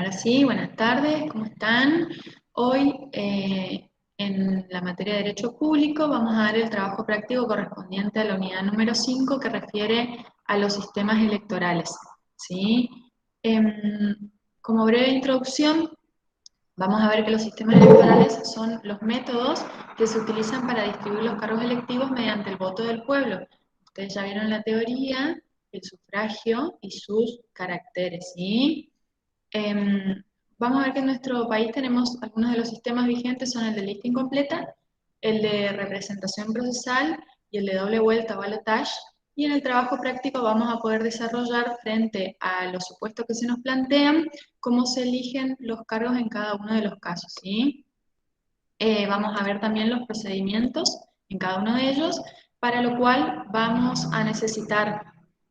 Ahora sí, buenas tardes, ¿cómo están? Hoy en la materia de Derecho Público vamos a dar el trabajo práctico correspondiente a la unidad número 5 que refiere a los sistemas electorales, ¿sí? Como breve introducción, vamos a ver que los sistemas electorales son los métodos que se utilizan para distribuir los cargos electivos mediante el voto del pueblo. Ustedes ya vieron la teoría, el sufragio y sus caracteres, ¿sí? Vamos a ver que en nuestro país tenemos algunos de los sistemas vigentes, son el de lista incompleta, el de representación procesal y el de doble vuelta o balotage, y en el trabajo práctico vamos a poder desarrollar frente a los supuestos que se nos plantean, cómo se eligen los cargos en cada uno de los casos, ¿sí? Vamos a ver también los procedimientos en cada uno de ellos, para lo cual vamos a necesitar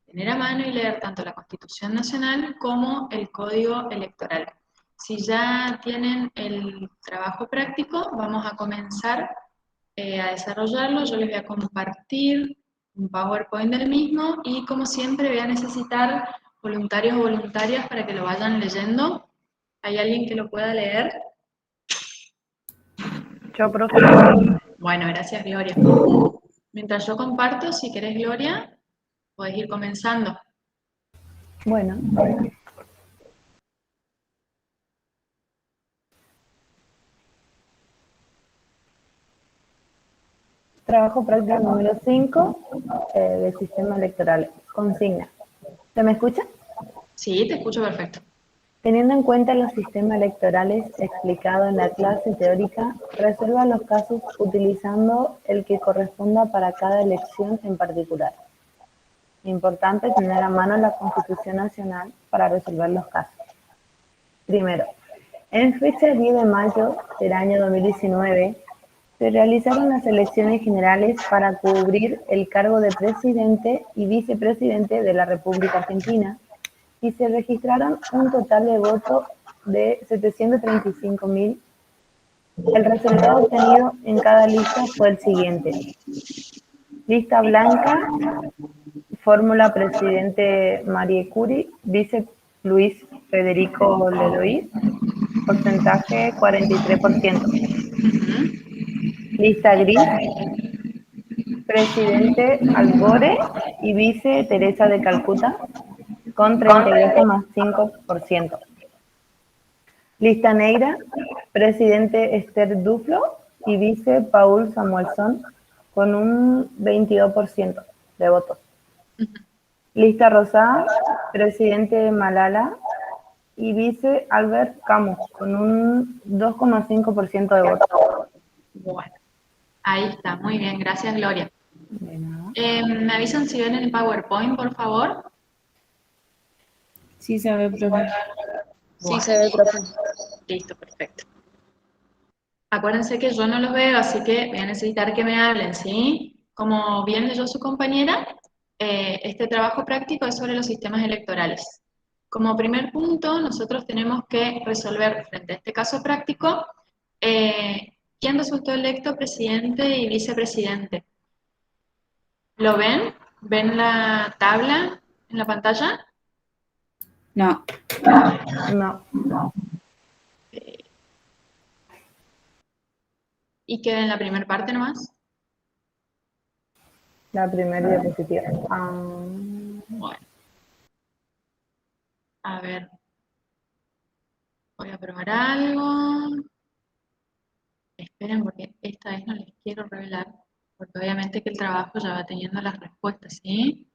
tener a mano y leer tanto la Constitución Nacional como el Código Electoral. Si ya tienen el trabajo práctico, vamos a comenzar a desarrollarlo. Yo les voy a compartir un PowerPoint del mismo y como siempre voy a necesitar voluntarios o voluntarias para que lo vayan leyendo. ¿Hay alguien que lo pueda leer? Yo, profe. Bueno, gracias, Gloria. Mientras yo comparto, si querés, Gloria, podés ir comenzando. Bueno. Trabajo práctico número 5 del sistema electoral. Consigna. ¿Se me escucha? Sí, te escucho perfecto. Teniendo en cuenta los sistemas electorales explicados en la clase teórica, resuelva los casos utilizando el que corresponda para cada elección en particular. Importante tener a mano la Constitución Nacional para resolver los casos. Primero, en fecha 10 de mayo del año 2019, se realizaron las elecciones generales para cubrir el cargo de presidente y vicepresidente de la República Argentina y se registraron un total de votos de 735.000. El resultado obtenido en cada lista fue el siguiente. Lista blanca, fórmula presidente Marie Curie, vice Luis Federico Ledoux, porcentaje 43%. Lista gris, presidente Al Gore y vice Teresa de Calcuta, con 32,5%. Lista negra, presidente Esther Duflo y vice Paul Samuelson, con un 22% de votos. Lista rosada, presidente Malala y vice Albert Camus, con un 2,5% de votos. Bueno, ahí está, muy bien, gracias, Gloria. De nada. ¿Me avisan si ven el PowerPoint, por favor? Sí se ve, profe. Sí se ve, profe. Listo, perfecto. Acuérdense que yo no los veo, así que voy a necesitar que me hablen, ¿sí? Como bien leyó su compañera, este trabajo práctico es sobre los sistemas electorales. Como primer punto, nosotros tenemos que resolver frente a este caso práctico quién resultó electo presidente y vicepresidente. ¿Lo ven? ¿Ven la tabla en la pantalla? No. No. ¿Y queda en la primera parte nomás? La primera diapositiva. Bueno. A ver. Voy a probar algo. Esperen porque esta vez no les quiero revelar, porque obviamente que el trabajo ya va teniendo las respuestas, ¿sí?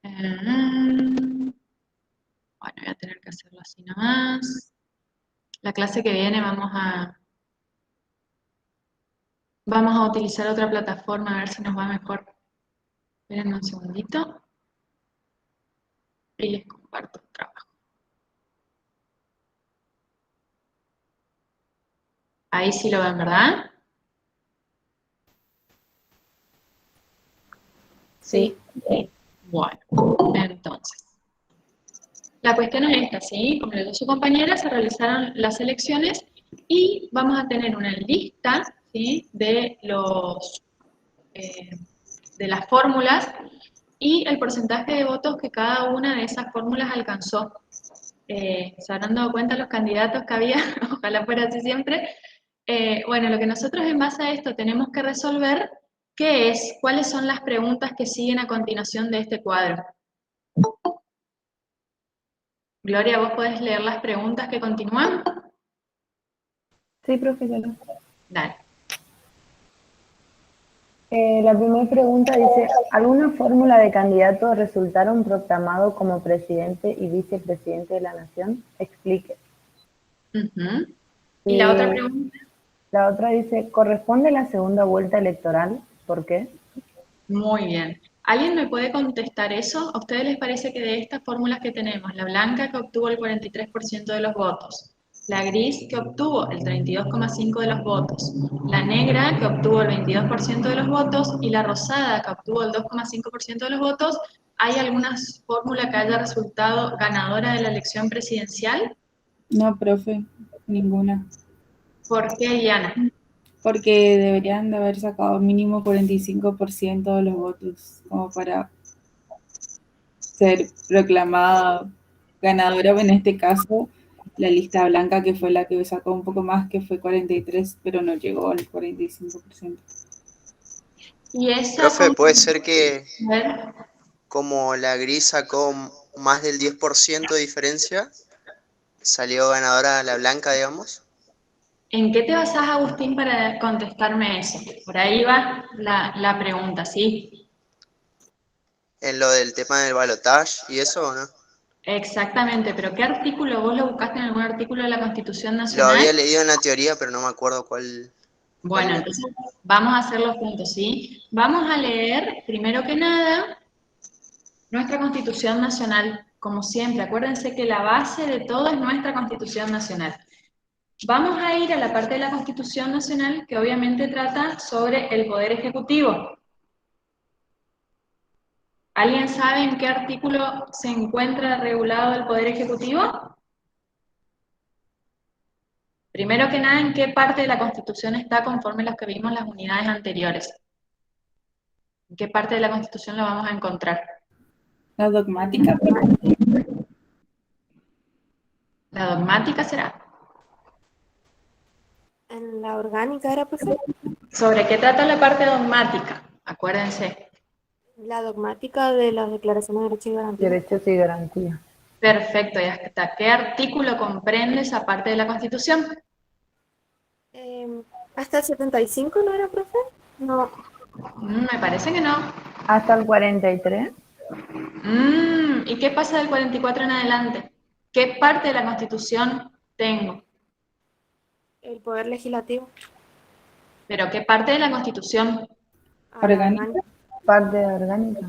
Bueno, voy a tener que hacerlo así nomás. La clase que viene vamos a utilizar otra plataforma a ver si nos va mejor. Esperen un segundito. Y les comparto el trabajo. Ahí sí lo ven, ¿verdad? Sí. Bueno, entonces. La cuestión es esta, ¿sí? Como le dijo su compañera, se realizaron las elecciones y vamos a tener una lista, ¿sí? De las fórmulas y el porcentaje de votos que cada una de esas fórmulas alcanzó. se habrán dado cuenta los candidatos que había, ojalá fuera así siempre. Bueno, lo que nosotros en base a esto tenemos que resolver, ¿qué es? ¿Cuáles son las preguntas que siguen a continuación de este cuadro? Gloria, ¿vos podés leer las preguntas que continúan? Sí, profesora. Dale. La primera pregunta dice, ¿alguna fórmula de candidato resultaron proclamado como presidente y vicepresidente de la nación? Explique. Ujú. Y la otra Y pregunta, la otra dice, ¿corresponde la segunda vuelta electoral? ¿Por qué? muy bien. ¿Alguien me puede contestar eso? ¿A ustedes les parece que de estas fórmulas que tenemos, la blanca que obtuvo el 43% de los votos, la gris que obtuvo el 32,5% de los votos, la negra que obtuvo el 22% de los votos y la rosada que obtuvo el 2,5% de los votos, ¿hay alguna fórmula que haya resultado ganadora de la elección presidencial? no, profe, ninguna. ¿Por qué, Diana? Porque deberían de haber sacado mínimo 45% de los votos, como para ser proclamada ganadora, en este caso, la lista blanca, que fue la que sacó un poco más, que fue 43, pero no llegó al 45%. Y esa, Profe, puede ser que a ver, como la gris sacó más del 10% de diferencia, salió ganadora la blanca, digamos. ¿en qué te basás, Agustín, para contestarme eso? Por ahí va la pregunta, ¿sí? En lo del tema del balotaje y eso, ¿o no? Exactamente, pero ¿qué artículo? ¿Vos lo buscaste en algún artículo de la Constitución Lo Nacional? había leído en la teoría, pero no me acuerdo cuál Bueno, era. entonces vamos a hacerlo juntos, ¿sí? Vamos a leer, primero que nada, nuestra Constitución Nacional, como siempre. Acuérdense que la base de todo es nuestra Constitución Nacional. Vamos a ir a la parte de la Constitución Nacional que obviamente trata sobre el Poder Ejecutivo. ¿Alguien sabe en qué artículo se encuentra regulado el Poder Ejecutivo? Primero que nada, ¿en qué parte de la Constitución está conforme a los que vimos en las unidades anteriores? ¿En qué parte de la Constitución lo vamos a encontrar? La dogmática, profe. ¿La dogmática será? En la orgánica era, profe. ¿Sobre qué trata la parte dogmática? Acuérdense. La dogmática de las declaraciones de derechos y garantías. Derechos y garantías. Perfecto, ya está. ¿Qué artículo comprende esa parte de la Constitución? Hasta el 75, ¿no era, profe? No. Me parece que no. Hasta el 43. ¿Y qué pasa del 44 en adelante? ¿Qué parte de la Constitución tengo? El poder legislativo. ¿Pero qué parte de la Constitución? A la Orgánica. orgánica. Parte orgánica.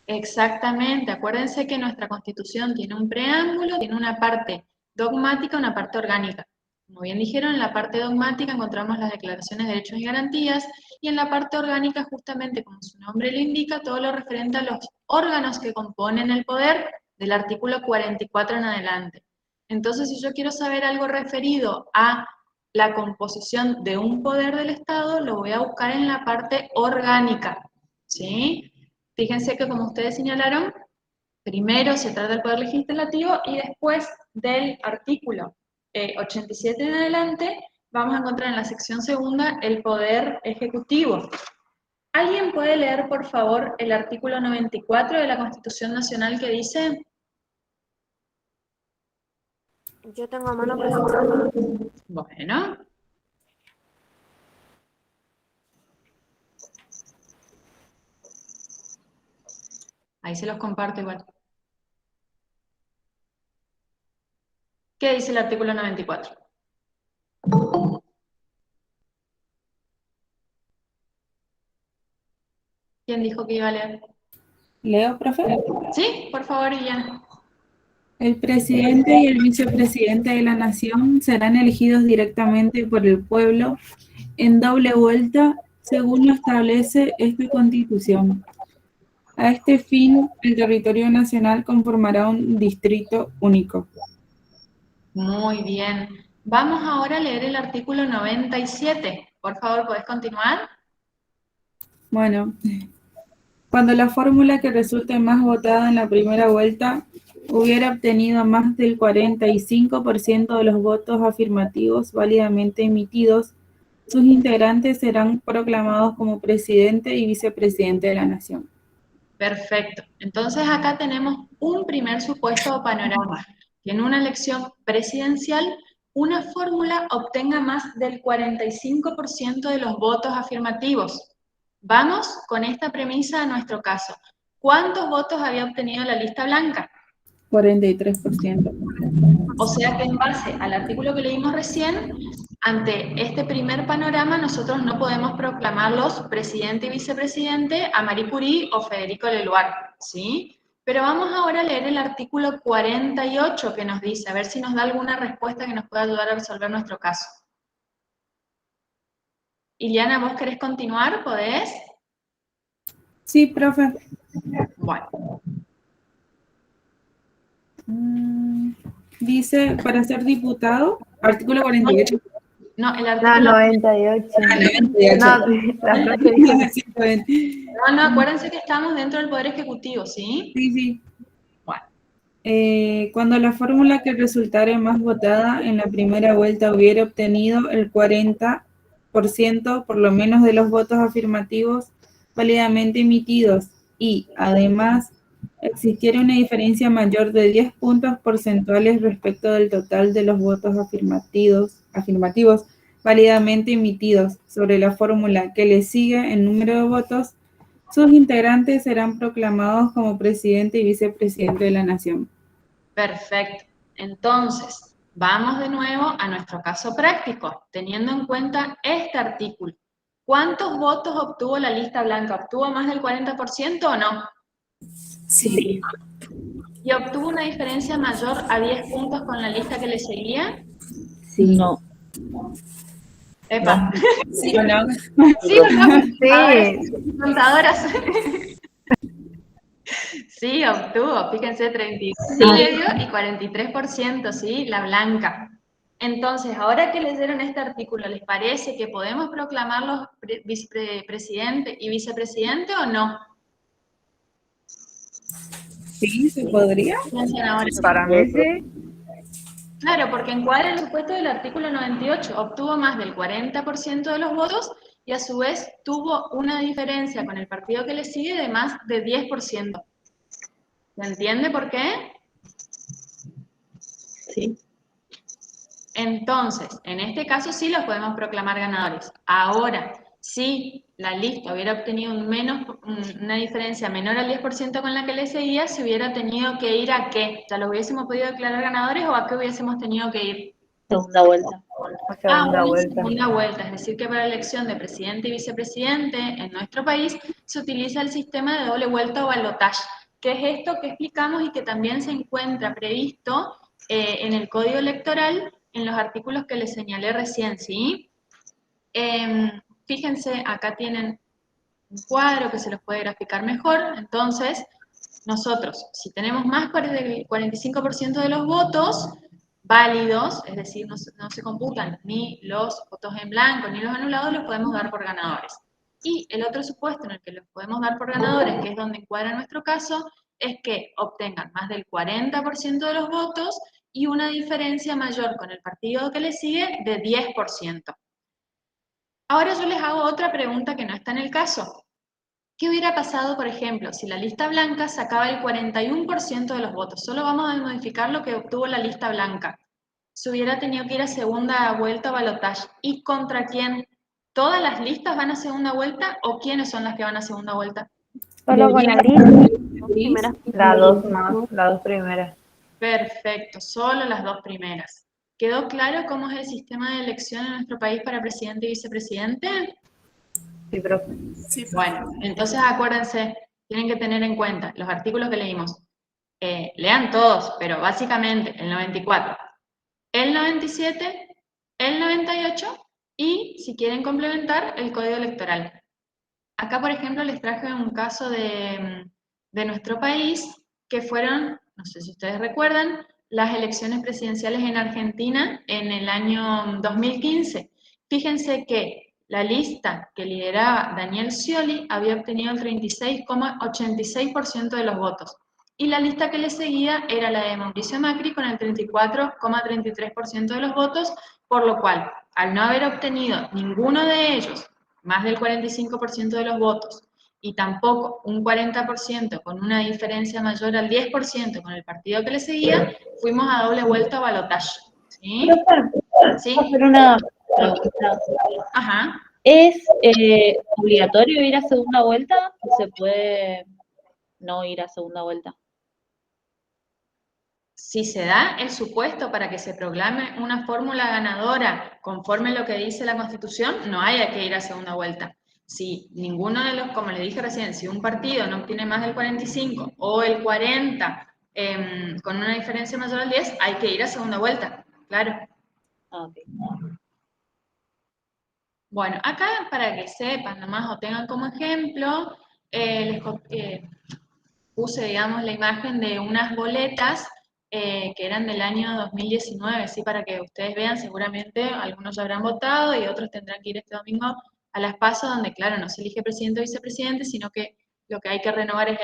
Exactamente, acuérdense que nuestra Constitución tiene un preámbulo, tiene una parte dogmática, una parte orgánica. Como bien dijeron, en la parte dogmática encontramos las declaraciones de derechos y garantías, y en la parte orgánica, justamente como su nombre lo indica, todo lo referente a los órganos que componen el poder del artículo 44 en adelante. Entonces, si yo quiero saber algo referido a la composición de un poder del Estado, lo voy a buscar en la parte orgánica, ¿sí? Fíjense que como ustedes señalaron, primero se trata del Poder Legislativo y después del artículo 87 en adelante vamos a encontrar en la sección segunda el Poder Ejecutivo. ¿Alguien puede leer, por favor, el artículo 94 de la Constitución Nacional que dice? Yo tengo a mano, profe. Bueno. Ahí se los comparto igual. ¿Qué dice el artículo 94? ¿Quién dijo que iba a leer? Leo, profe. Sí, por favor, Iliana. El presidente y el vicepresidente de la nación serán elegidos directamente por el pueblo en doble vuelta, según lo establece esta Constitución. A este fin, el territorio nacional conformará un distrito único. Muy bien. Vamos ahora a leer el artículo 97. Por favor, ¿podés continuar? Bueno, cuando la fórmula que resulte más votada en la primera vuelta hubiera obtenido más del 45% de los votos afirmativos válidamente emitidos, sus integrantes serán proclamados como presidente y vicepresidente de la nación. Perfecto. Entonces acá tenemos un primer supuesto o panorama, que en una elección presidencial una fórmula obtenga más del 45% de los votos afirmativos. Vamos con esta premisa a nuestro caso. ¿Cuántos votos había obtenido la lista blanca? 43%. O sea que en base al artículo que leímos recién, ante este primer panorama nosotros no podemos proclamarlos presidente y vicepresidente a Marie Curie o Federico Leluar, ¿sí? Pero vamos ahora a leer el artículo 48 que nos dice, a ver si nos da alguna respuesta que nos pueda ayudar a resolver nuestro caso. Iliana, ¿vos querés continuar? ¿Podés? Sí, profe. Bueno. Dice, para ser diputado, artículo 48. No, el No, artículo... 98. No, la profe dijo No, acuérdense que estamos dentro del Poder Ejecutivo, ¿sí? Sí, sí. Bueno. Cuando la fórmula que resultare más votada en la primera vuelta hubiera obtenido el 40% por lo menos de los votos afirmativos válidamente emitidos y, además, existiera una diferencia mayor de 10 puntos porcentuales respecto del total de los votos afirmativos válidamente emitidos sobre la fórmula que le sigue en número de votos, sus integrantes serán proclamados como presidente y vicepresidente de la nación. Perfecto. Entonces, vamos de nuevo a nuestro caso práctico, teniendo en cuenta este artículo. ¿Cuántos votos obtuvo la lista blanca? ¿Obtuvo más del 40% o no? Sí. ¿Y obtuvo una diferencia mayor a 10 puntos con la lista que le seguía? Sí. No. Epa. ¿Sí o no? ¿Sí o no? Sí. A ver, contadoras. Sí, obtuvo, fíjense, 32,5 y 43%, ¿sí? La blanca. Entonces, ahora que leyeron este artículo, ¿les parece que podemos proclamarlos presidente y vicepresidente o no? Sí, se podría. Piensen ahora. Para mí sí. Claro, porque encuadra el supuesto del artículo 98, obtuvo más del 40% de los votos y a su vez tuvo una diferencia con el partido que le sigue de más de 10%. ¿Se entiende por qué? Sí. Entonces, en este caso sí los podemos proclamar ganadores. Ahora, si la lista hubiera obtenido una diferencia menor al 10% con la que le seguía, se hubiera tenido que ir a qué. ¿Ya los hubiésemos podido declarar ganadores o a qué hubiésemos tenido que ir? Segunda vuelta. Segunda vuelta. Segunda vuelta. Es decir, que para la elección de presidente y vicepresidente en nuestro país se utiliza el sistema de doble vuelta o balotaje, que es esto que explicamos y que también se encuentra previsto en el Código Electoral en los artículos que les señalé recién, ¿sí? Fíjense, acá tienen un cuadro que se los puede graficar mejor. Entonces, nosotros, si tenemos más del 45% de los votos válidos, es decir, no se computan ni los votos en blanco ni los anulados, los podemos dar por ganadores. Y el otro supuesto en el que los podemos dar por ganadores, que es donde encuadra nuestro caso, es que obtengan más del 40% de los votos y una diferencia mayor con el partido que le sigue de 10%. Ahora yo les hago otra pregunta que no está en el caso. ¿Qué hubiera pasado, por ejemplo, si la lista blanca sacaba el 41% de los votos? Solo vamos a modificar lo que obtuvo la lista blanca. Se hubiera tenido que ir a segunda vuelta o balotaje. ¿Y contra quién? ¿Todas las listas van a segunda vuelta o quiénes son las que van a segunda vuelta? Solo con la gris. Las dos primeras. Perfecto, solo las dos primeras. ¿Quedó claro cómo es el sistema de elección en nuestro país para presidente y vicepresidente? Sí, profe. Bueno, entonces acuérdense, tienen que tener en cuenta los artículos que leímos. Lean todos, pero básicamente el 94, el 97, el 98 y, si quieren complementar, el Código Electoral. Acá, por ejemplo, les traje un caso de nuestro país, que fueron, no sé si ustedes recuerdan, las elecciones presidenciales en Argentina en el año 2015. Fíjense que la lista que lideraba Daniel Scioli había obtenido el 36,86% de los votos. y la lista que le seguía era la de Mauricio Macri con el 34,33% de los votos, por lo cual, al no haber obtenido ninguno de ellos más del 45% de los votos, y tampoco un 40% con una diferencia mayor al 10% con el partido que le seguía, fuimos a doble vuelta o balotaje. ¿Sí? Profe, ¿puedo ¿Sí? hacer una pregunta? Ajá. ¿Es obligatorio ir a segunda vuelta o se puede no ir a segunda vuelta? Si se da el supuesto para que se proclame una fórmula ganadora conforme a lo que dice la Constitución, no haya que ir a segunda vuelta. Si ninguno de los, como le dije recién, si un partido no obtiene más del 45 o el 40 con una diferencia mayor al 10, hay que ir a segunda vuelta, claro. Okay. Bueno, acá para que sepan nomás o tengan como ejemplo, les puse, digamos, la imagen de unas boletas que eran del año 2019, ¿sí? Para que ustedes vean, seguramente algunos ya habrán votado y otros tendrán que ir este domingo a las PASO, donde, claro, no se elige presidente o vicepresidente, sino que lo que hay que renovar es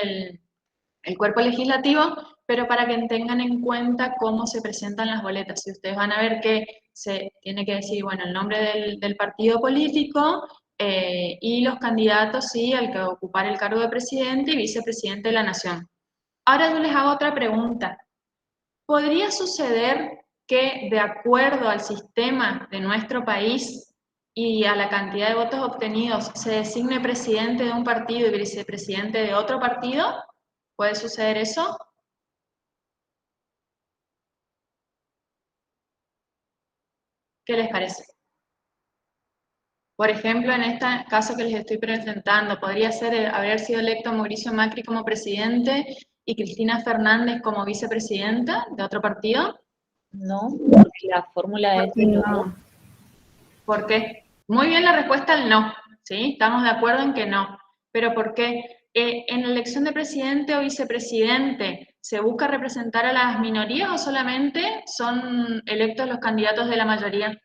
el cuerpo legislativo, pero para que tengan en cuenta cómo se presentan las boletas. Si ustedes van a ver que se tiene que decir, bueno, el nombre del partido político y los candidatos, sí, al que ocupar el cargo de presidente y vicepresidente de la nación. Ahora yo les hago otra pregunta. ¿Podría suceder que de acuerdo al sistema de nuestro país y a la cantidad de votos obtenidos se designe presidente de un partido y vicepresidente de otro partido? ¿Puede suceder eso? ¿Qué les parece? Por ejemplo, en este caso que les estoy presentando, podría ser haber sido electo Mauricio Macri como presidente y Cristina Fernández como vicepresidenta de otro partido. No, porque la fórmula es de los dos. No, ¿Por qué? Muy bien la respuesta al no, ¿sí? Estamos de acuerdo en que no. ¿Pero por qué? ¿En la elección de presidente o vicepresidente se busca representar a las minorías o solamente son electos los candidatos de la mayoría?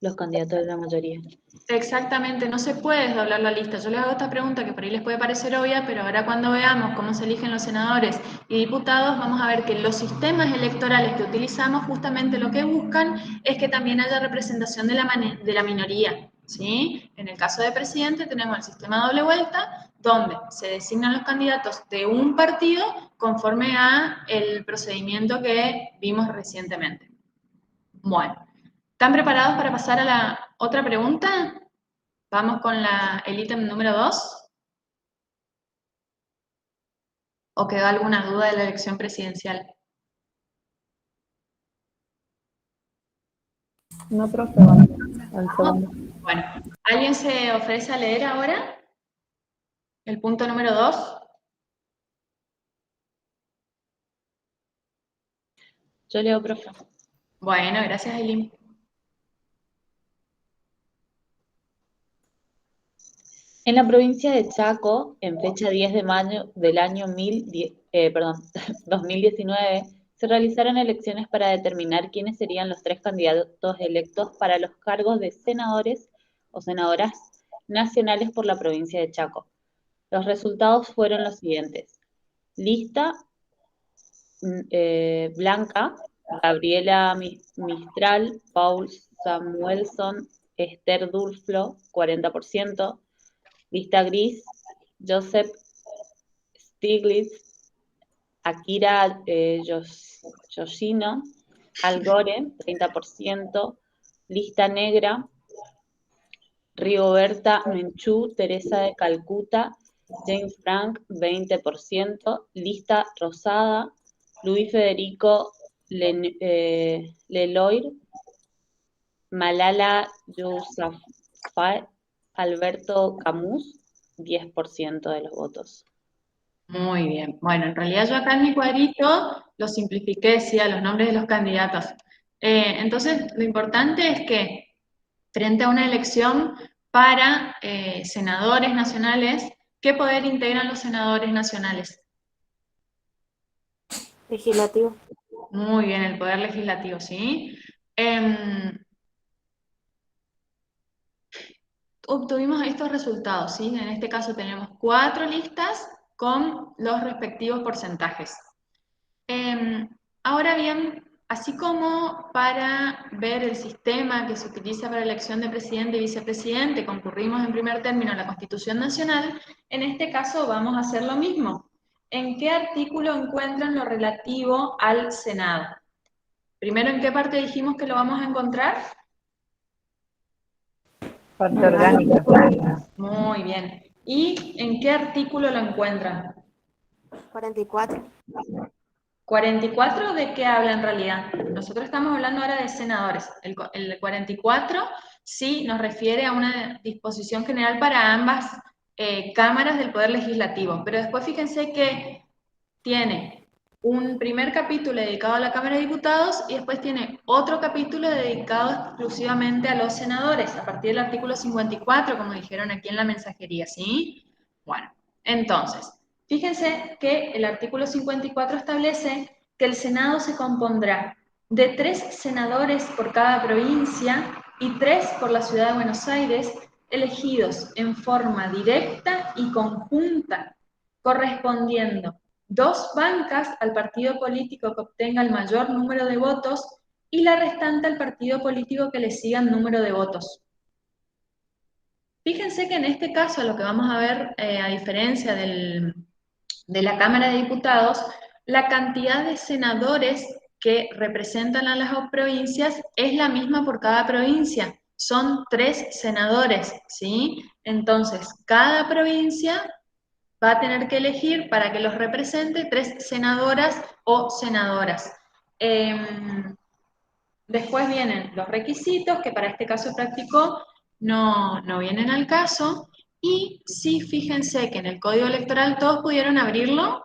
Los candidatos de la mayoría. Exactamente, no se puede desdoblar la lista. Yo les hago esta pregunta que por ahí les puede parecer obvia, pero ahora cuando veamos cómo se eligen los senadores y diputados, vamos a ver que los sistemas electorales que utilizamos justamente lo que buscan es que también haya representación de la minoría, ¿sí? En el caso de presidente tenemos el sistema doble vuelta, donde se designan los candidatos de un partido conforme a el procedimiento que vimos recientemente. Bueno, ¿están preparados para pasar a la otra pregunta? Vamos con el ítem número 2. ¿O quedó alguna duda de la elección presidencial? no, profe, vamos al segundo. Bueno, ¿alguien se ofrece a leer ahora el punto número 2? Yo leo, profe. Bueno, gracias, Eileen. En la provincia de Chaco, en fecha 10 de mayo del año 2019, se realizaron elecciones para determinar quiénes serían los 3 candidatos electos para los cargos de senadores o senadoras nacionales por la provincia de Chaco. Los resultados fueron los siguientes. Lista blanca, Gabriela Mistral, Paul Samuelson, Esther Dulflo, 40%. Lista gris, Joseph Stiglitz, Akira Yoshino, Al Gore, 30%. Lista negra, Rigoberta Menchú, Teresa de Calcuta, James Frank, 20%. Lista rosada, Luis Federico Leloir, Malala Yousafzai, Alberto Camus, 10% de los votos. Muy bien. Bueno, en realidad yo acá en mi cuadrito lo simplifiqué, decía los nombres de los candidatos. Entonces, lo importante es que frente a una elección para senadores nacionales, ¿qué poder integran los senadores nacionales? Legislativo. Muy bien, el poder legislativo, ¿sí? Obtuvimos estos resultados, ¿sí? En este caso tenemos 4 listas con los respectivos porcentajes. Ahora bien, así como para ver el sistema que se utiliza para la elección de presidente y vicepresidente, concurrimos en primer término a la Constitución Nacional, en este caso vamos a hacer lo mismo. ¿En qué artículo encuentran lo relativo al Senado? Primero, ¿en qué parte dijimos que lo vamos a encontrar? Parte orgánica. Muy bien. ¿Y en qué artículo lo encuentran? 44. 44, ¿de qué habla en realidad? Nosotros estamos hablando ahora de senadores. El 44 sí nos refiere a una disposición general para ambas cámaras del Poder Legislativo. Pero después fíjense que tiene un primer capítulo dedicado a la Cámara de Diputados y después tiene otro capítulo dedicado exclusivamente a los senadores, a partir del artículo 54, como dijeron aquí en la mensajería, ¿sí? Bueno, entonces, fíjense que el artículo 54 establece que el Senado se compondrá de 3 senadores por cada provincia y 3 por la Ciudad de Buenos Aires, elegidos en forma directa y conjunta, correspondiendo 2 bancas al partido político que obtenga el mayor número de votos y la restante al partido político que le siga el número de votos. Fíjense que en este caso lo que vamos a ver, a diferencia de la Cámara de Diputados, la cantidad de senadores que representan a las provincias es la misma por cada provincia. Son 3 senadores, ¿sí? Entonces, cada provincia va a tener que elegir para que los represente 3 senadoras o senadoras. Después vienen los requisitos, que para este caso práctico no vienen al caso. Y sí, fíjense que en el Código Electoral todos pudieron abrirlo,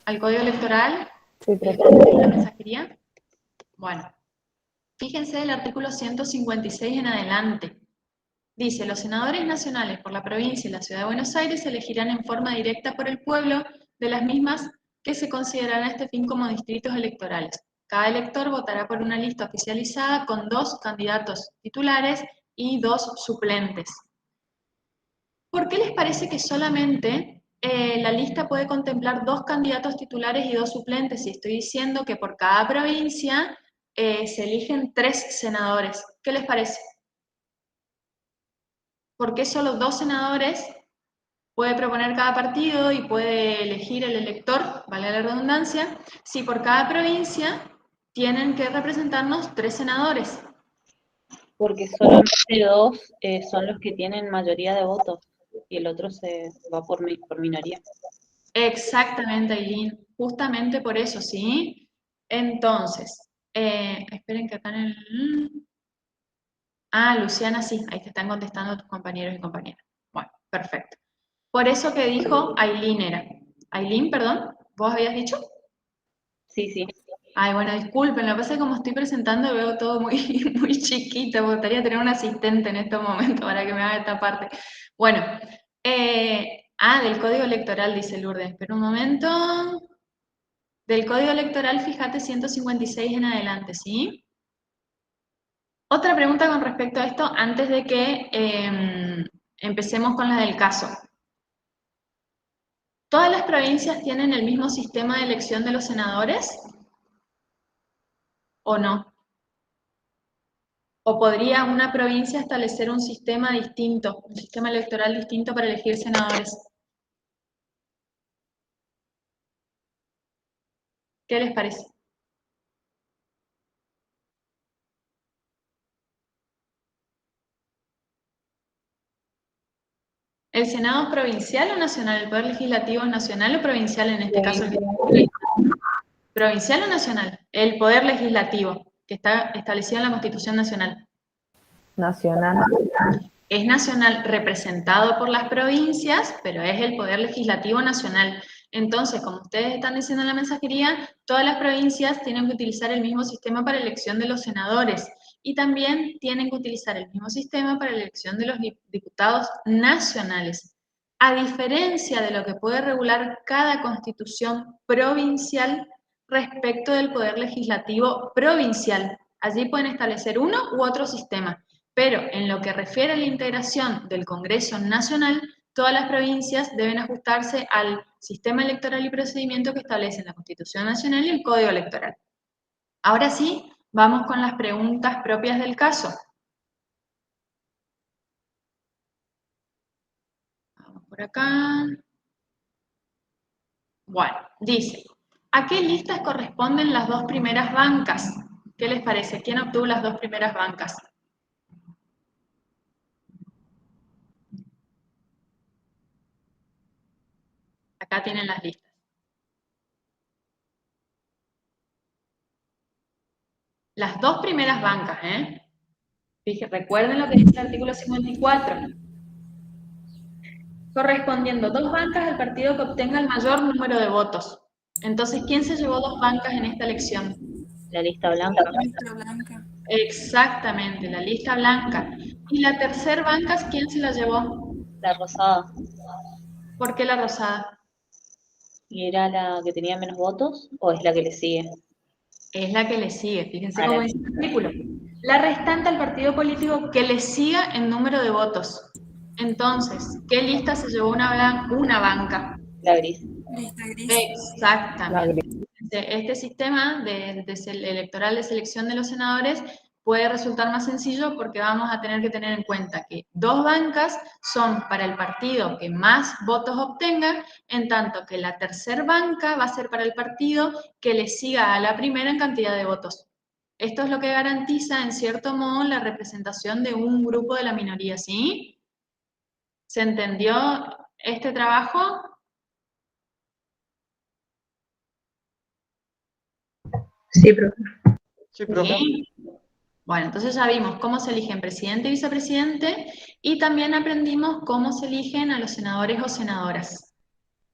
al Código Electoral, Sí, la mensajería. Bueno, fíjense el artículo 156 en adelante. Dice, los senadores nacionales por la provincia y la Ciudad de Buenos Aires se elegirán en forma directa por el pueblo de las mismas que se considerarán a este fin como distritos electorales. Cada elector votará por una lista oficializada con 2 candidatos titulares y 2 suplentes. ¿Por qué les parece que solamente la lista puede contemplar 2 candidatos titulares y 2 suplentes? Si estoy diciendo que por cada provincia se eligen 3 senadores. ¿Qué les parece? ¿Por qué solo 2 senadores puede proponer cada partido y puede elegir el elector, vale la redundancia, si por cada provincia tienen que representarnos 3 senadores? Porque solamente 2 son los que tienen mayoría de votos y el otro se va por minoría. Exactamente, Aileen, justamente por eso, ¿sí? Entonces, esperen que acá en el... Luciana, sí, ahí te están contestando tus compañeros y compañeras. Bueno, perfecto. Por eso que dijo Aileen era. Aileen, perdón, ¿vos habías dicho? Sí, sí. Ay, bueno, disculpen, lo que pasa es que como estoy presentando veo todo muy, muy chiquito, me gustaría tener un asistente en estos momentos para que me haga esta parte. Bueno, del Código Electoral, dice Lourdes, espera un momento. Del Código Electoral, fíjate, 156 en adelante, ¿sí? Otra pregunta con respecto a esto, antes de que empecemos con la del caso. ¿Todas las provincias tienen el mismo sistema de elección de los senadores? ¿O no? ¿O podría una provincia establecer un sistema distinto, un sistema electoral distinto para elegir senadores? ¿Qué les parece? ¿El Senado es provincial o nacional? ¿El Poder Legislativo es nacional o provincial en este caso? ¿Provincial o nacional? El Poder Legislativo, que está establecido en la Constitución Nacional. Nacional. Es nacional, representado por las provincias, pero es el Poder Legislativo nacional. Entonces, como ustedes están diciendo en la mensajería, todas las provincias tienen que utilizar el mismo sistema para elección de los senadores y también tienen que utilizar el mismo sistema para la elección de los diputados nacionales. A diferencia de lo que puede regular cada constitución provincial respecto del Poder Legislativo provincial. Allí pueden establecer uno u otro sistema. Pero en lo que refiere a la integración del Congreso Nacional, todas las provincias deben ajustarse al sistema electoral y procedimiento que establecen la Constitución Nacional y el Código Electoral. Ahora sí, vamos con las preguntas propias del caso. Vamos por acá. Bueno, dice, ¿a qué listas corresponden las dos primeras bancas? ¿Qué les parece? ¿Quién obtuvo las dos primeras bancas? Acá tienen las listas. Las dos primeras bancas, ¿eh? Recuerden lo que dice el artículo 54. Correspondiendo dos bancas al partido que obtenga el mayor número de votos. Entonces, ¿quién se llevó dos bancas en esta elección? La lista blanca. La lista blanca. Exactamente, la lista blanca. ¿Y la tercer banca, quién se la llevó? La rosada. ¿Por qué la rosada? ¿Y era la que tenía menos votos o es la que le sigue? Es la que le sigue, fíjense Ahora. cómo dice el artículo. La restante al partido político que le siga en número de votos. Entonces, ¿qué lista se llevó una banca? La gris. Lista gris. Exactamente. Este sistema electoral de selección de los senadores puede resultar más sencillo porque vamos a tener que tener en cuenta que dos bancas son para el partido que más votos obtenga, en tanto que la tercer banca va a ser para el partido que le siga a la primera en cantidad de votos. Esto es lo que garantiza, en cierto modo, la representación de un grupo de la minoría, ¿sí? ¿Se entendió este trabajo? Sí, profe. Sí, profe. Sí. Bueno, entonces ya vimos cómo se eligen presidente y vicepresidente y también aprendimos cómo se eligen a los senadores o senadoras.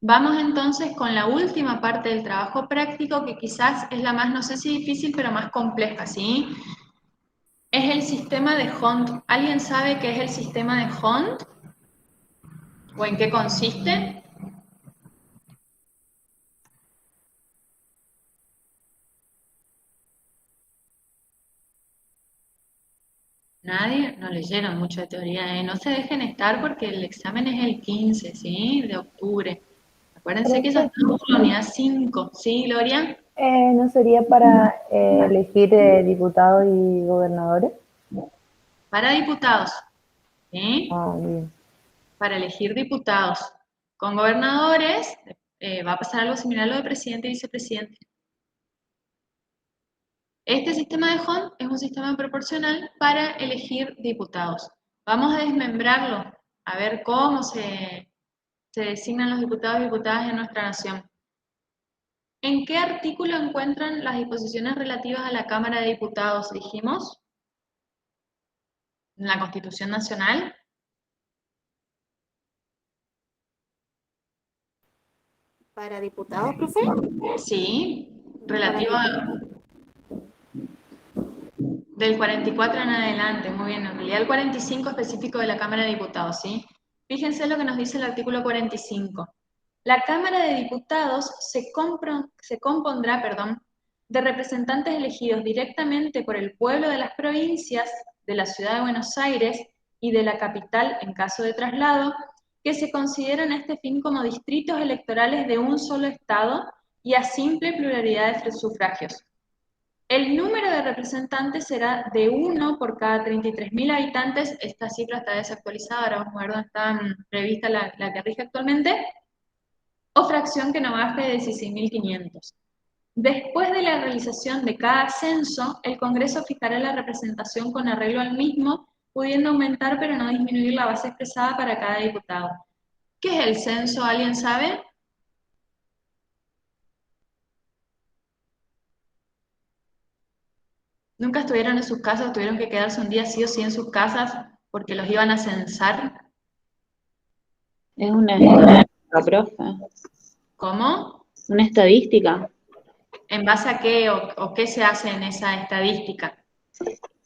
Vamos entonces con la última parte del trabajo práctico que quizás es la más, no sé si difícil, pero más compleja, ¿sí? Es el sistema de Hunt. ¿Alguien sabe qué es el sistema de Hunt? ¿O en qué consiste? Nadie, no leyeron mucho de teoría, ¿eh? No se dejen estar porque el examen es el 15, ¿sí? De octubre. Acuérdense que ya estamos en la unidad 5, ¿sí, Gloria? ¿No sería para elegir diputados y gobernadores? Para diputados, ¿sí? Ah, bien. Para elegir diputados. Con gobernadores va a pasar algo similar a lo de presidente y vicepresidente. Este sistema de Hunt es un sistema proporcional para elegir diputados. Vamos a desmembrarlo, a ver cómo se designan los diputados y diputadas en nuestra nación. ¿En qué artículo encuentran las disposiciones relativas a la Cámara de Diputados, dijimos? ¿En la Constitución Nacional? ¿Para diputados, profe? Sí, relativo del 44 en adelante, muy bien, en realidad el 45 específico de la Cámara de Diputados, ¿sí? Fíjense lo que nos dice el artículo 45. La Cámara de Diputados se compondrá, de representantes elegidos directamente por el pueblo de las provincias, de la Ciudad de Buenos Aires y de la capital en caso de traslado, que se consideran a este fin como distritos electorales de un solo Estado y a simple pluralidad de sufragios. El número de representantes será de 1 por cada 33.000 habitantes. Esta cifra está desactualizada, ahora vamos a ver dónde está prevista la que rige actualmente, o fracción que no baje de 16.500. Después de la realización de cada censo, el Congreso fijará la representación con arreglo al mismo, pudiendo aumentar pero no disminuir la base expresada para cada diputado. ¿Qué es el censo? ¿Alguien sabe? ¿Nunca estuvieron en sus casas, tuvieron que quedarse un día sí o sí en sus casas porque los iban a censar? Es una estadística, profe. ¿Cómo? Una estadística. ¿En base a qué o qué se hace en esa estadística?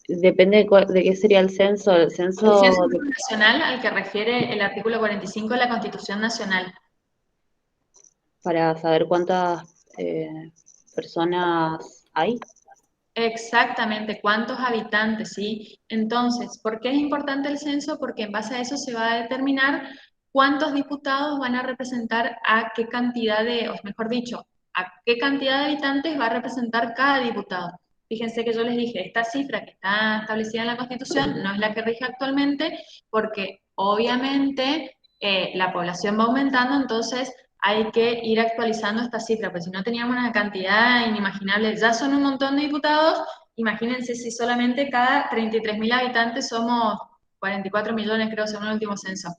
Depende de qué sería el censo. El El censo censo nacional al que refiere el artículo 45 de la Constitución Nacional. para saber cuántas personas hay. Exactamente, ¿cuántos habitantes? ¿Sí? Entonces, ¿por qué es importante el censo? Porque en base a eso se va a determinar cuántos diputados van a representar a qué cantidad de, o mejor dicho, a qué cantidad de habitantes va a representar cada diputado. Fíjense que yo les dije, esta cifra que está establecida en la Constitución no es la que rige actualmente, porque obviamente la población va aumentando, entonces hay que ir actualizando esta cifra, porque si no teníamos una cantidad inimaginable, ya son un montón de diputados, imagínense si solamente cada 33.000 habitantes somos 44 millones, creo, según el último censo.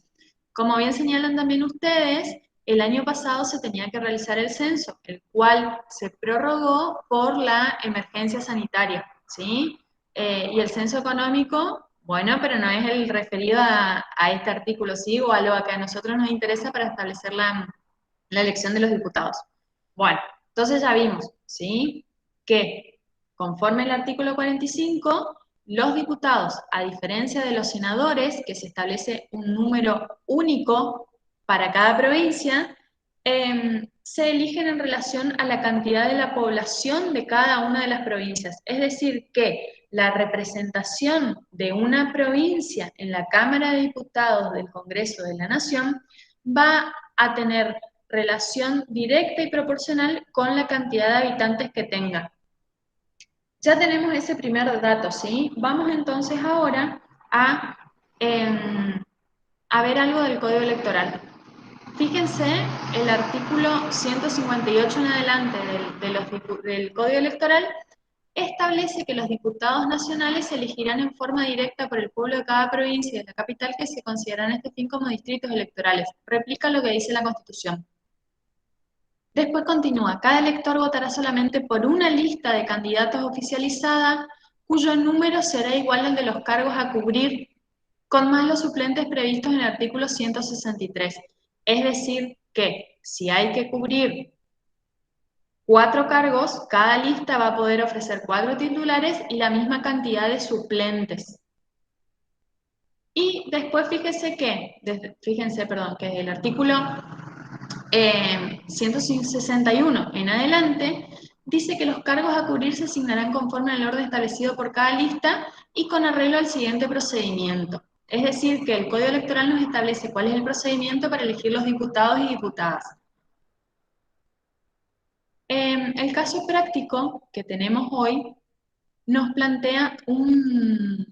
Como bien señalan también ustedes, el año pasado se tenía que realizar el censo, el cual se prorrogó por la emergencia sanitaria, ¿sí? Y el censo económico, bueno, pero no es el referido a este artículo, ¿sí? O a lo que a nosotros nos interesa para establecer la elección de los diputados. Bueno, entonces ya vimos, ¿sí? Que conforme el artículo 45, los diputados, a diferencia de los senadores, que se establece un número único para cada provincia, se eligen en relación a la cantidad de la población de cada una de las provincias. Es decir, que la representación de una provincia en la Cámara de Diputados del Congreso de la Nación va a tener relación directa y proporcional con la cantidad de habitantes que tenga. Ya tenemos ese primer dato, ¿sí? Vamos entonces ahora a ver algo del Código Electoral. Fíjense, el artículo 158 en adelante del Código Electoral establece que los diputados nacionales se elegirán en forma directa por el pueblo de cada provincia y de la capital que se consideran a este fin como distritos electorales. Replica lo que dice la Constitución. Después continúa, cada elector votará solamente por una lista de candidatos oficializada, cuyo número será igual al de los cargos a cubrir, con más los suplentes previstos en el artículo 163. Es decir, que si hay que cubrir 4 cargos, cada lista va a poder ofrecer 4 titulares y la misma cantidad de suplentes. Y después fíjense que el artículo 161 en adelante dice que los cargos a cubrir se asignarán conforme al orden establecido por cada lista y con arreglo al siguiente procedimiento. Es decir, que el Código Electoral nos establece cuál es el procedimiento para elegir los diputados y diputadas. El caso práctico que tenemos hoy nos plantea un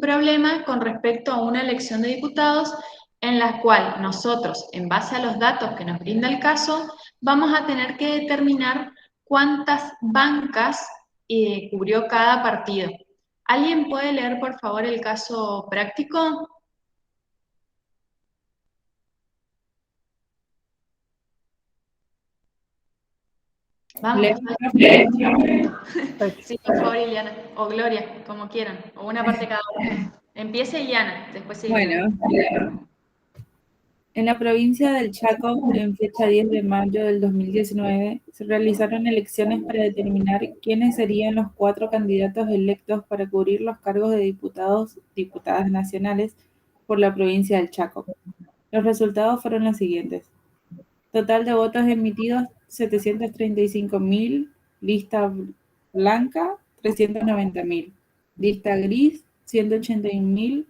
problema con respecto a una elección de diputados en la cual nosotros, en base a los datos que nos brinda el caso, vamos a tener que determinar cuántas bancas cubrió cada partido. ¿Alguien puede leer, por favor, el caso práctico? Vamos. Sí, por favor, Iliana. O Gloria, como quieran. O una parte cada una. Empiece Iliana, después sigue. Bueno, en la provincia del Chaco, en fecha 10 de mayo del 2019, se realizaron elecciones para determinar quiénes serían los 4 candidatos electos para cubrir los cargos de diputados, diputadas nacionales por la provincia del Chaco. Los resultados fueron los siguientes. Total de votos emitidos, 735.000, lista blanca, 390.000, lista gris, 181.000,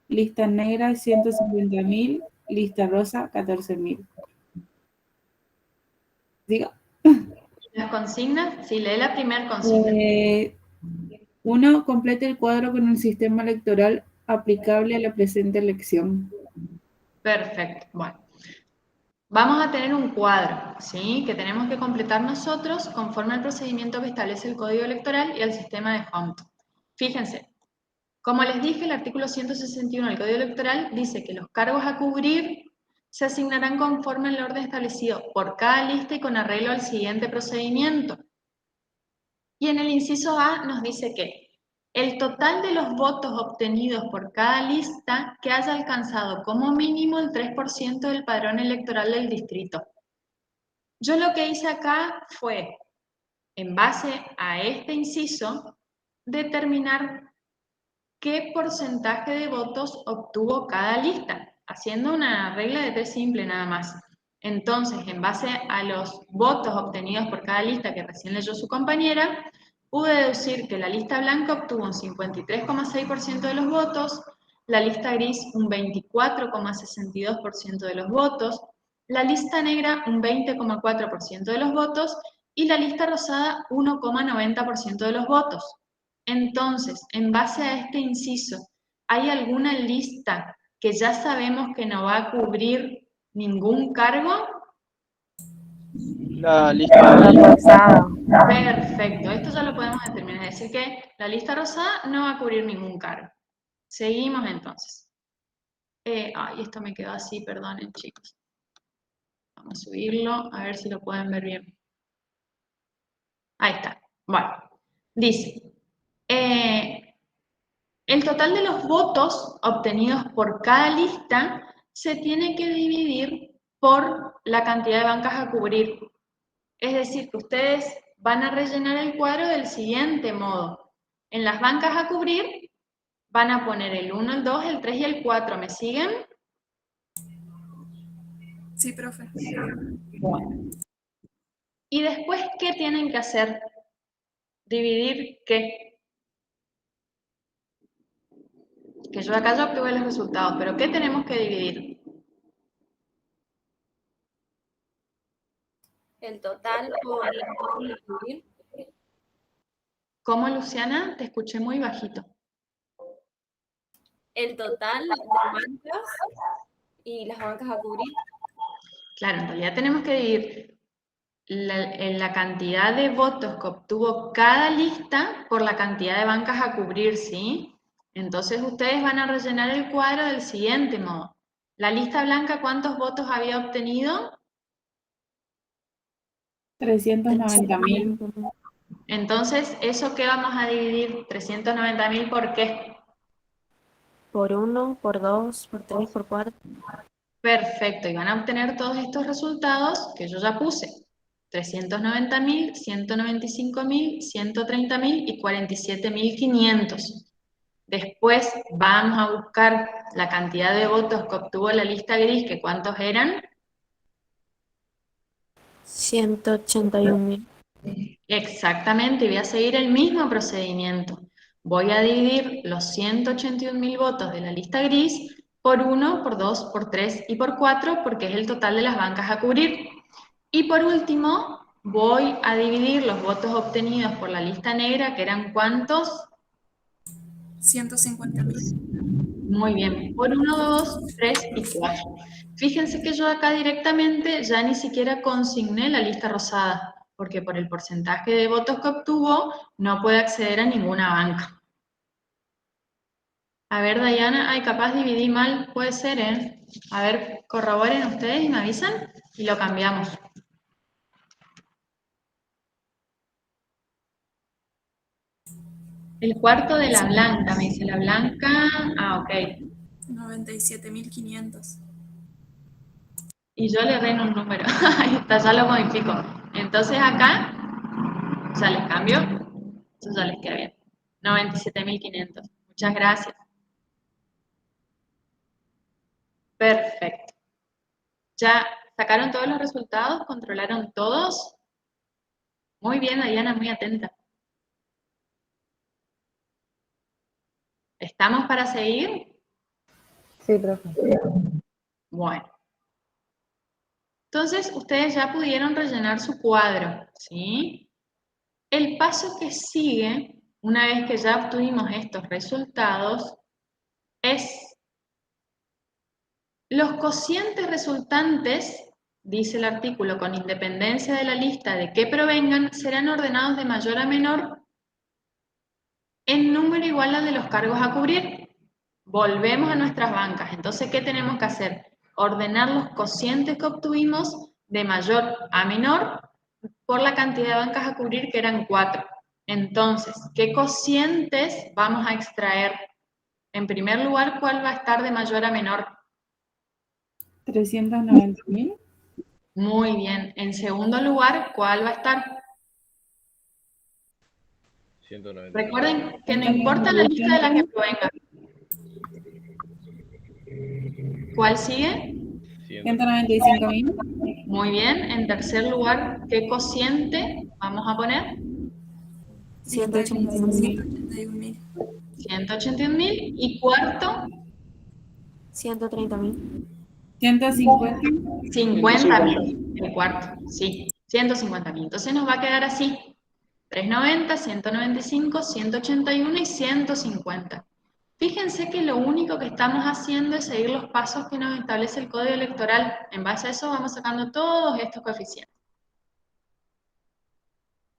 lista negra, 150.000, lista rosa, 14.000. ¿Digo? ¿Las consignas? Sí, lee la primera consigna. 1. Complete el cuadro con el sistema electoral aplicable a la presente elección. Perfecto, bueno. Vamos a tener un cuadro, ¿sí? Que tenemos que completar nosotros conforme al procedimiento que establece el Código Electoral y el sistema de HOMT. Fíjense, como les dije, el artículo 161 del Código Electoral dice que los cargos a cubrir se asignarán conforme al orden establecido por cada lista y con arreglo al siguiente procedimiento. Y en el inciso A nos dice que el total de los votos obtenidos por cada lista que haya alcanzado como mínimo el 3% del padrón electoral del distrito. Yo lo que hice acá fue, en base a este inciso, determinar qué porcentaje de votos obtuvo cada lista, haciendo una regla de 3 simple nada más. Entonces, en base a los votos obtenidos por cada lista que recién leyó su compañera, pude deducir que la lista blanca obtuvo un 53,6% de los votos, la lista gris un 24,62% de los votos, la lista negra un 20,4% de los votos y la lista rosada 1,90% de los votos. Entonces, en base a este inciso, ¿hay alguna lista que ya sabemos que no va a cubrir ningún cargo? La lista Rosada. Perfecto, esto ya lo podemos determinar, es decir que la lista rosada no va a cubrir ningún cargo. Seguimos entonces. Ay, esto me quedó así, perdonen chicos. Vamos a subirlo, a ver si lo pueden ver bien. Ahí está. Bueno, dice, el total de los votos obtenidos por cada lista se tiene que dividir por la cantidad de bancas a cubrir. Es decir, que ustedes van a rellenar el cuadro del siguiente modo. En las bancas a cubrir van a poner el 1, el 2, el 3 y el 4. ¿Me siguen? Sí, profe. Bueno. ¿Y después qué tienen que hacer? ¿Dividir qué? Que yo acá ya obtuve los resultados, pero ¿qué tenemos que dividir? El total por la bancas a cubrir. ¿Cómo, Luciana? Te escuché muy bajito. El total de bancas y las bancas a cubrir. Claro, en realidad tenemos que dividir la cantidad de votos que obtuvo cada lista por la cantidad de bancas a cubrir, ¿sí? Entonces ustedes van a rellenar el cuadro del siguiente modo. La lista blanca, ¿cuántos votos había obtenido? 390.000. Entonces, ¿eso qué vamos a dividir? 390.000, ¿por qué? Por 1, por 2, por 3, por 4. Perfecto, y van a obtener todos estos resultados que yo ya puse. 390.000, 195.000, 130.000 y 47.500. Después vamos a buscar la cantidad de votos que obtuvo la lista gris, que ¿cuántos eran? 181.000. Exactamente, y voy a seguir el mismo procedimiento. Voy a dividir los 181.000 votos de la lista gris por 1, por 2, por 3 y por 4, porque es el total de las bancas a cubrir. Y por último, voy a dividir los votos obtenidos por la lista negra, que eran ¿cuántos? 150.000. Muy bien, por 1, 2, 3 y 4. Fíjense que yo acá directamente ya ni siquiera consigné la lista rosada, porque por el porcentaje de votos que obtuvo no puede acceder a ninguna banca. A ver, Dayana, ay, capaz dividí mal, puede ser, ¿eh? A ver, corroboren ustedes y me avisan y lo cambiamos. El cuarto de la blanca, me dice la blanca, ok. 97.500. Y yo le erré en un número, ahí está, ya lo modifico. Entonces acá, ya les cambio, eso ya les queda bien. 97.500, muchas gracias. Perfecto. ¿Ya sacaron todos los resultados? ¿Controlaron todos? Muy bien, Diana, muy atenta. ¿Estamos para seguir? Sí, profe. Bueno. Entonces, ustedes ya pudieron rellenar su cuadro, ¿sí? El paso que sigue, una vez que ya obtuvimos estos resultados, es los cocientes resultantes, dice el artículo, con independencia de la lista de que provengan, serán ordenados de mayor a menor en número igual al de los cargos a cubrir. Volvemos a nuestras bancas. Entonces, ¿qué tenemos que hacer? Ordenar los cocientes que obtuvimos de mayor a menor por la cantidad de bancas a cubrir, que eran 4. Entonces, ¿qué cocientes vamos a extraer? En primer lugar, ¿cuál va a estar de mayor a menor? 390.000. Muy bien. En segundo lugar, ¿cuál va a estar? 190. Recuerden que no importa la lista de la que provenga. ¿Cuál sigue? 195.000. Muy bien. En tercer lugar, ¿qué cociente vamos a poner? 181.000. 181.000. 181.000. Y cuarto, 130.000. 150. 50.000, el cuarto, sí, 150.000. Entonces nos va a quedar así, 390, 195, 181 y 150. Fíjense que lo único que estamos haciendo es seguir los pasos que nos establece el Código Electoral. En base a eso vamos sacando todos estos coeficientes.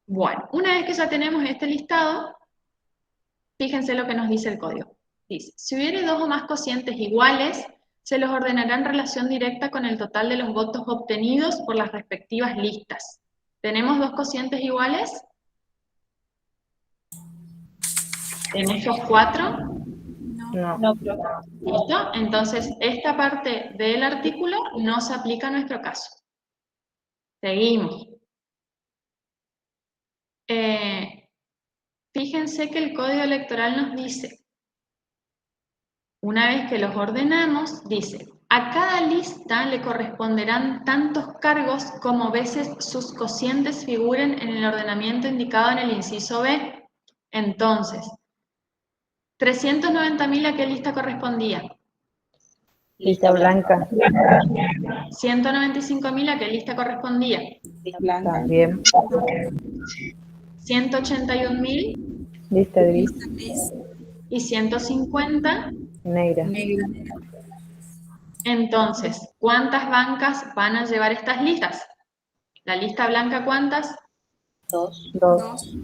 Bueno, una vez que ya tenemos este listado, fíjense lo que nos dice el código. Dice, si hubiere dos o más cocientes iguales, se los ordenará en relación directa con el total de los votos obtenidos por las respectivas listas. ¿Tenemos dos cocientes iguales? ¿En esos cuatro? No. No, profe. ¿Listo? Entonces, esta parte del artículo no se aplica a nuestro caso. Seguimos. Fíjense que el Código Electoral nos dice, una vez que los ordenamos, dice, a cada lista le corresponderán tantos cargos como veces sus cocientes figuren en el ordenamiento indicado en el inciso B. Entonces, 390.000, ¿a qué lista correspondía? Lista blanca. 195.000, ¿a qué lista correspondía? Blanca. También. 181.000 Lista gris. y 150. Negra. Negra. Entonces, ¿cuántas bancas van a llevar estas listas? ¿La lista blanca cuántas? 2. 2.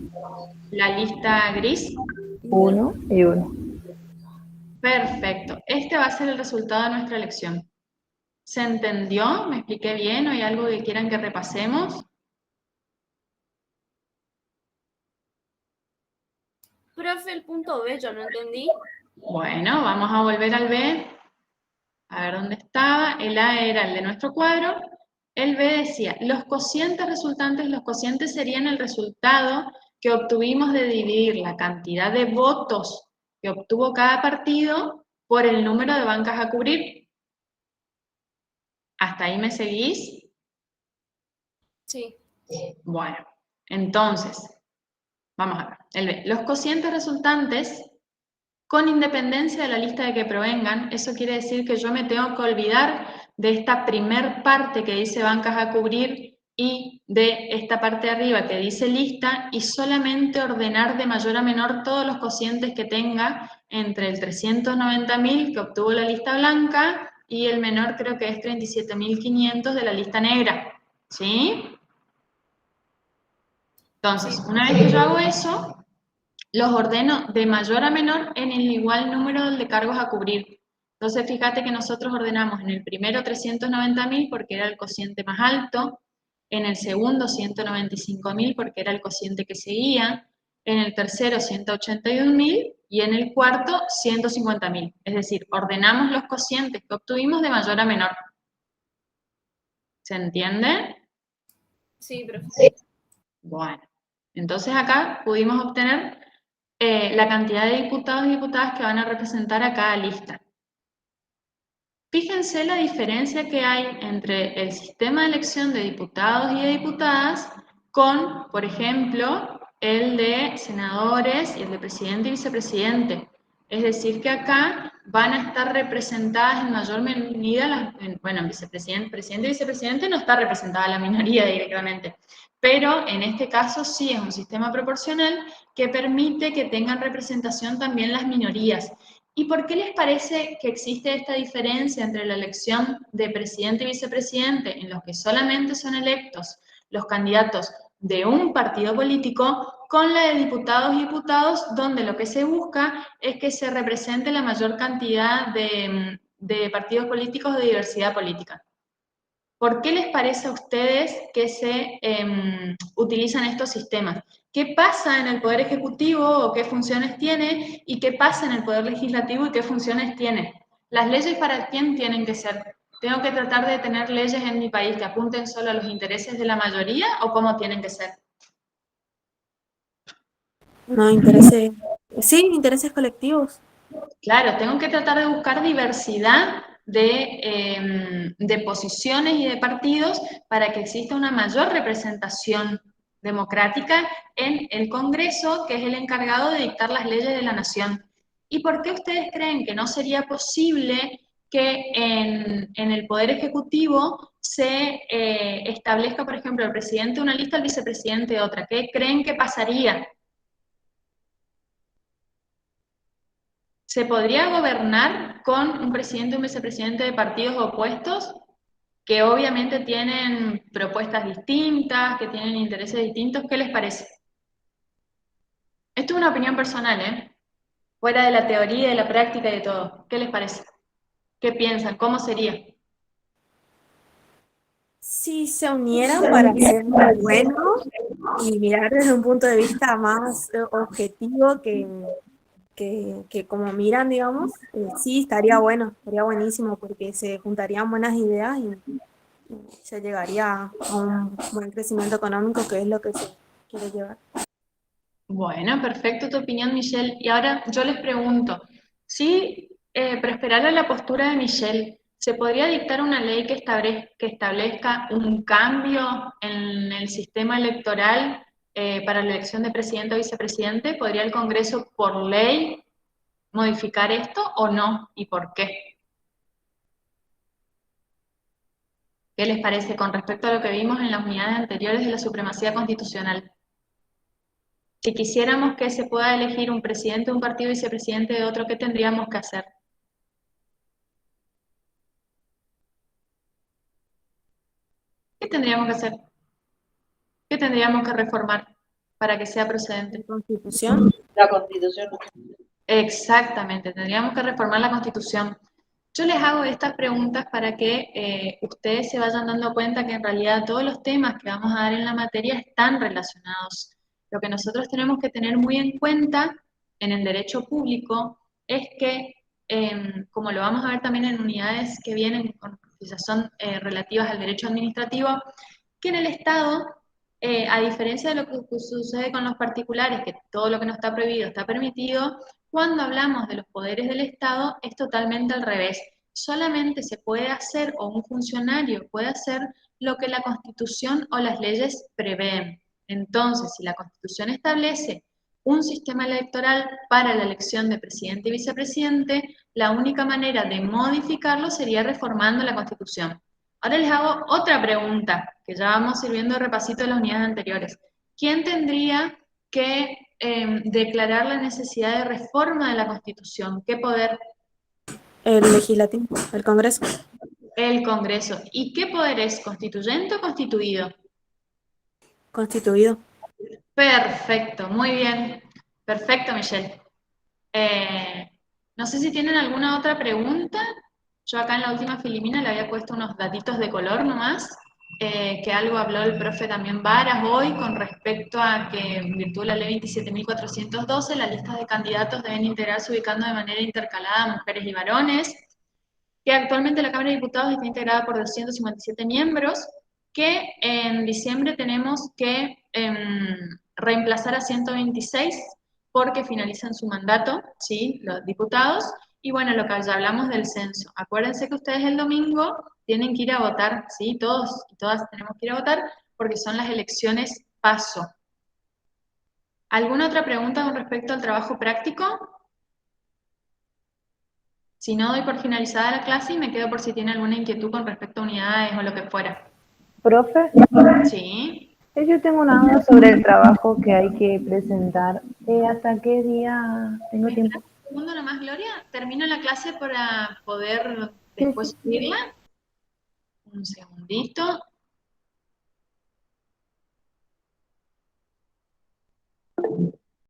¿La lista gris? 1 y 1. Perfecto. Este va a ser el resultado de nuestra elección. ¿Se entendió? ¿Me expliqué bien? ¿O hay algo que quieran que repasemos? Profe, el punto B, yo no entendí. Bueno, vamos a volver al B. A ver dónde estaba. El A era el de nuestro cuadro. El B decía, los cocientes resultantes, los cocientes serían el resultado que obtuvimos de dividir la cantidad de votos que obtuvo cada partido por el número de bancas a cubrir. ¿Hasta ahí me seguís? Sí. Bueno, entonces, vamos a ver. El B. Los cocientes resultantes, con independencia de la lista de que provengan, eso quiere decir que yo me tengo que olvidar de esta primer parte que dice bancas a cubrir y de esta parte de arriba que dice lista y solamente ordenar de mayor a menor todos los cocientes que tenga entre el 390.000 que obtuvo la lista blanca y el menor creo que es 37.500 de la lista negra. ¿Sí? Entonces, una vez que yo hago eso, los ordeno de mayor a menor en el igual número de cargos a cubrir. Entonces, fíjate que nosotros ordenamos en el primero 390.000 porque era el cociente más alto, en el segundo 195.000 porque era el cociente que seguía, en el tercero 181.000 y en el cuarto 150.000. Es decir, ordenamos los cocientes que obtuvimos de mayor a menor. ¿Se entiende? Sí, profe. Bueno, entonces acá pudimos obtener la cantidad de diputados y diputadas que van a representar a cada lista. Fíjense la diferencia que hay entre el sistema de elección de diputados y de diputadas con, por ejemplo, el de senadores y el de presidente y vicepresidente. Es decir, que acá van a estar representadas en mayor medida, bueno, en vicepresidente, presidente y vicepresidente no está representada la minoría directamente, pero en este caso sí es un sistema proporcional que permite que tengan representación también las minorías. ¿Y por qué les parece que existe esta diferencia entre la elección de presidente y vicepresidente, en los que solamente son electos los candidatos de un partido político, con la de diputados y diputados, donde lo que se busca es que se represente la mayor cantidad de partidos políticos de diversidad política? ¿Por qué les parece a ustedes que se utilizan estos sistemas? ¿Qué pasa en el Poder Ejecutivo o qué funciones tiene? ¿Y qué pasa en el Poder Legislativo y qué funciones tiene? ¿Las leyes para quién tienen que ser? ¿Tengo que tratar de tener leyes en mi país que apunten solo a los intereses de la mayoría o cómo tienen que ser? No, intereses. Sí, intereses colectivos. Claro, tengo que tratar de buscar diversidad de posiciones y de partidos para que exista una mayor representación democrática en el Congreso, que es el encargado de dictar las leyes de la nación. ¿Y por qué ustedes creen que no sería posible que en el Poder Ejecutivo se establezca, por ejemplo, el presidente de una lista, el vicepresidente de otra. ¿Qué creen que pasaría? ¿Se podría gobernar con un presidente y un vicepresidente de partidos opuestos, que obviamente tienen propuestas distintas, que tienen intereses distintos? ¿Qué les parece? Esto es una opinión personal, ¿eh? Fuera de la teoría, de la práctica y de todo. ¿Qué les parece? ¿Qué piensan? ¿Cómo sería? Si se unieran para hacer algo bueno y mirar desde un punto de vista más objetivo que como miran, digamos, sí, estaría bueno, estaría buenísimo porque se juntarían buenas ideas y se llegaría a un buen crecimiento económico, que es lo que se quiere llevar. Bueno, perfecto tu opinión, Michelle. Y ahora yo les pregunto, si prosperara la postura de Michelle, ¿se podría dictar una ley que establezca un cambio en el sistema electoral para la elección de presidente o vicepresidente? ¿Podría el Congreso por ley modificar esto o no? ¿Y por qué? ¿Qué les parece con respecto a lo que vimos en las unidades anteriores de la supremacía constitucional? Si quisiéramos que se pueda elegir un presidente de un partido y vicepresidente de otro, ¿qué tendríamos que hacer? ¿Qué tendríamos que hacer? ¿Qué tendríamos que reformar para que sea procedente? Constitución. La Constitución. Exactamente, tendríamos que reformar la Constitución. Yo les hago estas preguntas para que ustedes se vayan dando cuenta que en realidad todos los temas que vamos a dar en la materia están relacionados. Lo que nosotros tenemos que tener muy en cuenta en el derecho público es que, como lo vamos a ver también en unidades que vienen, que ya son relativas al derecho administrativo, que en el Estado, a diferencia de lo que sucede con los particulares, que todo lo que no está prohibido está permitido, cuando hablamos de los poderes del Estado es totalmente al revés. Solamente se puede hacer, o un funcionario puede hacer, lo que la Constitución o las leyes prevén. Entonces, si la Constitución establece un sistema electoral para la elección de presidente y vicepresidente, la única manera de modificarlo sería reformando la Constitución. Ahora les hago otra pregunta, que ya vamos sirviendo de repasito de las unidades anteriores. ¿Quién tendría que declarar la necesidad de reforma de la Constitución? ¿Qué poder? El legislativo, el Congreso. El Congreso. ¿Y qué poder es? ¿Constituyente o constituido? Constituido. Perfecto, muy bien. Perfecto, Michelle. No sé si tienen alguna otra pregunta. Yo acá en la última filimina le había puesto unos datitos de color nomás, que algo habló el profe también Varas hoy con respecto a que en virtud de la ley 27.412 las listas de candidatos deben integrarse ubicando de manera intercalada mujeres y varones, que actualmente la Cámara de Diputados está integrada por 257 miembros, que en diciembre tenemos que reemplazar a 126 porque finalizan su mandato, ¿sí? Los diputados. Y bueno, lo que ya hablamos del censo. Acuérdense que ustedes el domingo tienen que ir a votar, ¿sí? Todos y todas tenemos que ir a votar porque son las elecciones PASO. ¿Alguna otra pregunta con respecto al trabajo práctico? Si no, doy por finalizada la clase y me quedo por si tiene alguna inquietud con respecto a unidades o lo que fuera. Profe, Sí. yo tengo una duda sobre el trabajo que hay que presentar. ¿Hasta qué día tengo tiempo? Un segundo nomás, Gloria. Termino la clase para poder Sí, después sí. subirla. Un segundito.